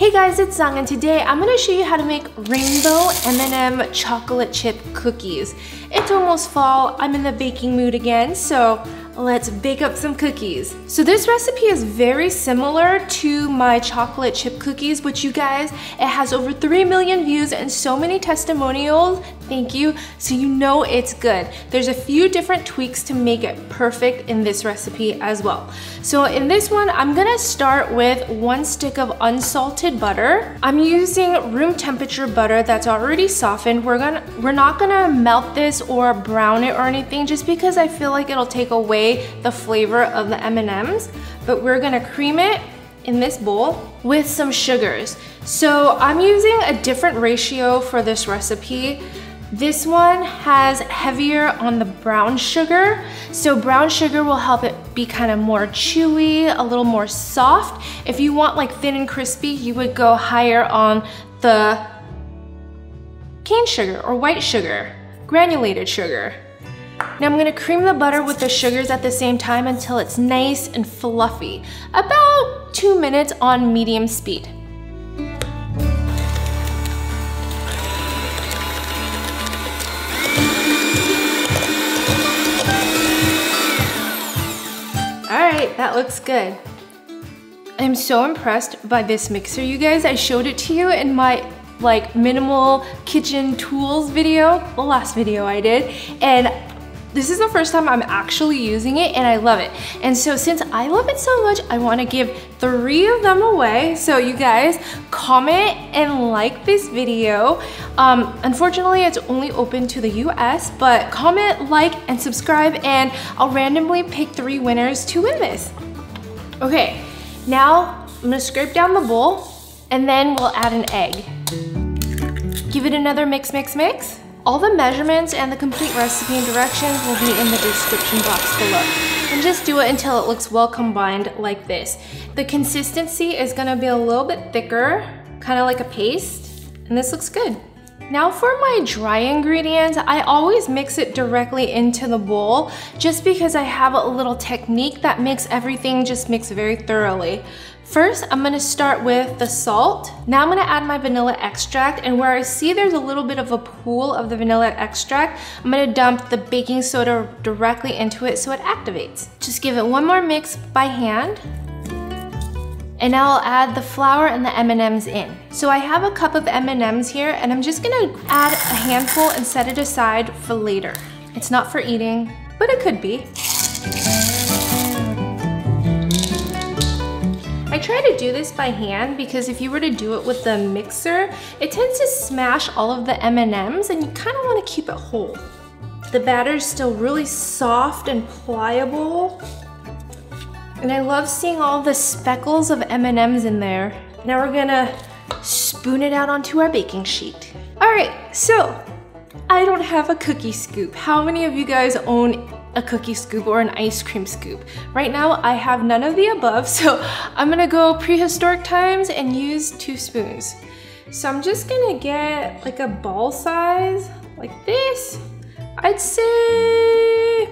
Hey guys, it's Zang, and today I'm gonna show you how to make rainbow M&M chocolate chip cookies. It's almost fall, I'm in the baking mood again, so let's bake up some cookies. So this recipe is very similar to my chocolate chip cookies, which you guys, it has over 3 million views and so many testimonials. Thank you. So you know it's good. There's a few different tweaks to make it perfect in this recipe as well. So in this one, I'm gonna start with 1 stick of unsalted butter. I'm using room temperature butter that's already softened. We're not gonna melt this or brown it or anything, just because I feel like it'll take away the flavor of the M&Ms, but we're gonna cream it in this bowl with some sugars. So I'm using a different ratio for this recipe. This one has heavier on the brown sugar. So brown sugar will help it be kind of more chewy, a little more soft. If you want like thin and crispy, you would go higher on the cane sugar or white sugar, granulated sugar. Now I'm gonna cream the butter with the sugars at the same time until it's nice and fluffy. About 2 minutes on medium speed. Alright, that looks good. I'm so impressed by this mixer, you guys. I showed it to you in my minimal kitchen tools video, the last video I did, and this is the first time I'm actually using it and I love it. And so since I love it so much, I wanna give 3 of them away. So you guys, comment and like this video. Unfortunately, it's only open to the US, but comment, like, and subscribe, and I'll randomly pick 3 winners to win this. Okay, now I'm gonna scrape down the bowl and then we'll add an egg. Give it another mix, mix, mix. All the measurements and the complete recipe and directions will be in the description box below. And just do it until it looks well combined like this. The consistency is gonna be a little bit thicker, kind of like a paste, and this looks good. Now for my dry ingredients, I always mix it directly into the bowl just because I have a little technique that makes everything just mix very thoroughly. First, I'm gonna start with the salt. Now I'm gonna add my vanilla extract, and where I see there's a little bit of a pool of the vanilla extract, I'm gonna dump the baking soda directly into it so it activates. Just give it one more mix by hand. And now I'll add the flour and the M&Ms in. So I have a cup of M&Ms here, and I'm just gonna add a handful and set it aside for later. It's not for eating, but it could be. I try to do this by hand because if you were to do it with the mixer, it tends to smash all of the M&Ms and you kind of want to keep it whole. The batter is still really soft and pliable. And I love seeing all the speckles of M&Ms in there. Now we're gonna spoon it out onto our baking sheet. All right, so I don't have a cookie scoop. How many of you guys own a cookie scoop or an ice cream scoop? Right now I have none of the above, so I'm gonna go prehistoric times and use 2 spoons. So I'm just gonna get like a ball size like this. I'd say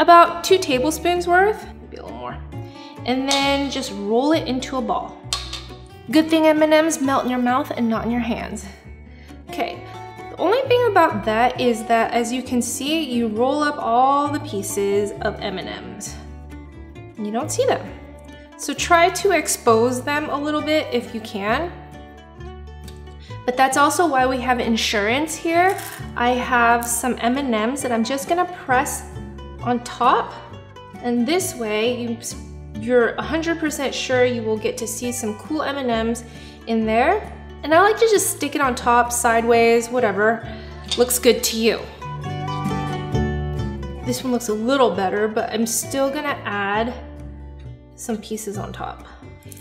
about 2 tablespoons worth, maybe a little more, and then just roll it into a ball. Good thing M&Ms melt in your mouth and not in your hands. Okay. The only thing about that is that, as you can see, you roll up all the pieces of M&Ms. You don't see them. So try to expose them a little bit if you can. But that's also why we have insurance here. I have some M&Ms that I'm just gonna press on top. And this way, you're 100% sure you will get to see some cool M&Ms in there. And I like to just stick it on top, sideways, whatever. Looks good to you. This one looks a little better, but I'm still gonna add some pieces on top.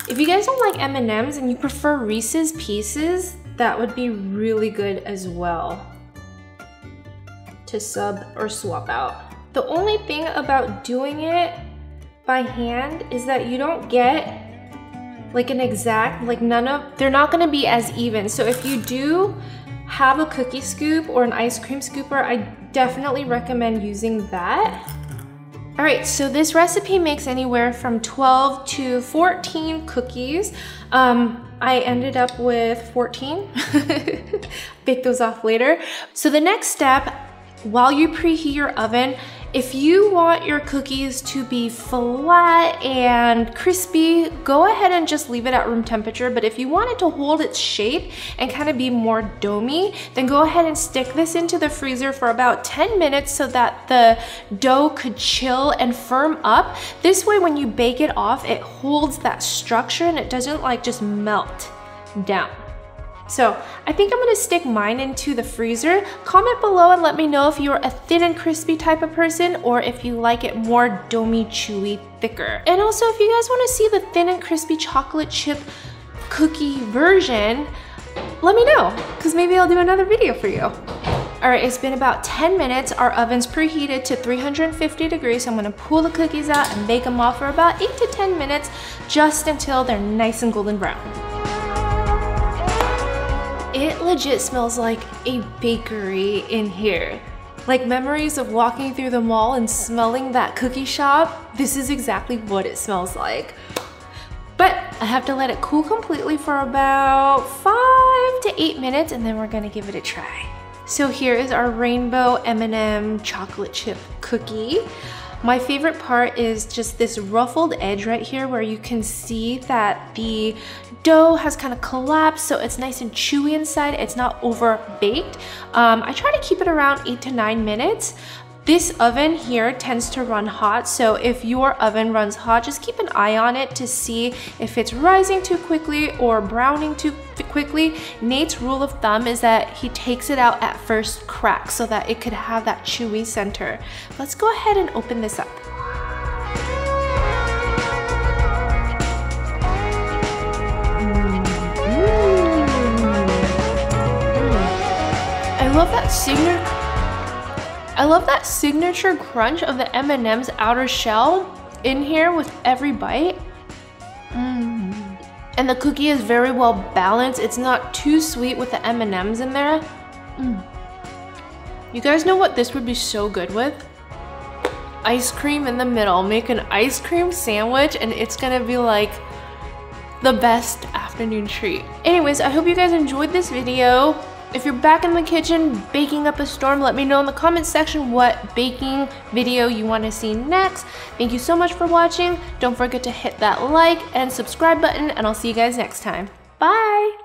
If you guys don't like M&Ms and you prefer Reese's Pieces, that would be really good as well to sub or swap out. The only thing about doing it by hand is that you don't get like an exact, they're not gonna be as even. So if you do have a cookie scoop or an ice cream scooper, I definitely recommend using that. All right, so this recipe makes anywhere from 12 to 14 cookies. I ended up with 14. Bake those off later. So the next step, while you preheat your oven, if you want your cookies to be flat and crispy, go ahead and just leave it at room temperature. But if you want it to hold its shape and kind of be more domey, then go ahead and stick this into the freezer for about 10 minutes so that the dough could chill and firm up. This way, when you bake it off, it holds that structure and it doesn't like just melt down. So I think I'm gonna stick mine into the freezer. Comment below and let me know if you're a thin and crispy type of person or if you like it more domey, chewy, thicker. And also if you guys wanna see the thin and crispy chocolate chip cookie version, let me know, because maybe I'll do another video for you. All right, it's been about 10 minutes. Our oven's preheated to 350 degrees. So I'm gonna pull the cookies out and bake them off for about 8 to 10 minutes, just until they're nice and golden brown. It legit smells like a bakery in here. Like memories of walking through the mall and smelling that cookie shop, this is exactly what it smells like. But I have to let it cool completely for about 5 to 8 minutes and then we're gonna give it a try. So here is our rainbow M&M chocolate chip cookie. My favorite part is just this ruffled edge right here where you can see that the dough has kind of collapsed, so it's nice and chewy inside. It's not over baked. I try to keep it around 8 to 9 minutes. This oven here tends to run hot, so if your oven runs hot, just keep an eye on it to see if it's rising too quickly or browning too quickly. Nate's rule of thumb is that he takes it out at first crack so that it could have that chewy center. Let's go ahead and open this up. I love that signature crunch of the M&M's outer shell in here with every bite. And the cookie is very well balanced. It's not too sweet with the M&M's in there. You guys know what this would be so good with? Ice cream in the middle. Make an ice cream sandwich and it's gonna be like the best afternoon treat. Anyways, I hope you guys enjoyed this video. If you're back in the kitchen baking up a storm, let me know in the comments section what baking video you want to see next. Thank you so much for watching. Don't forget to hit that like and subscribe button, and I'll see you guys next time. Bye!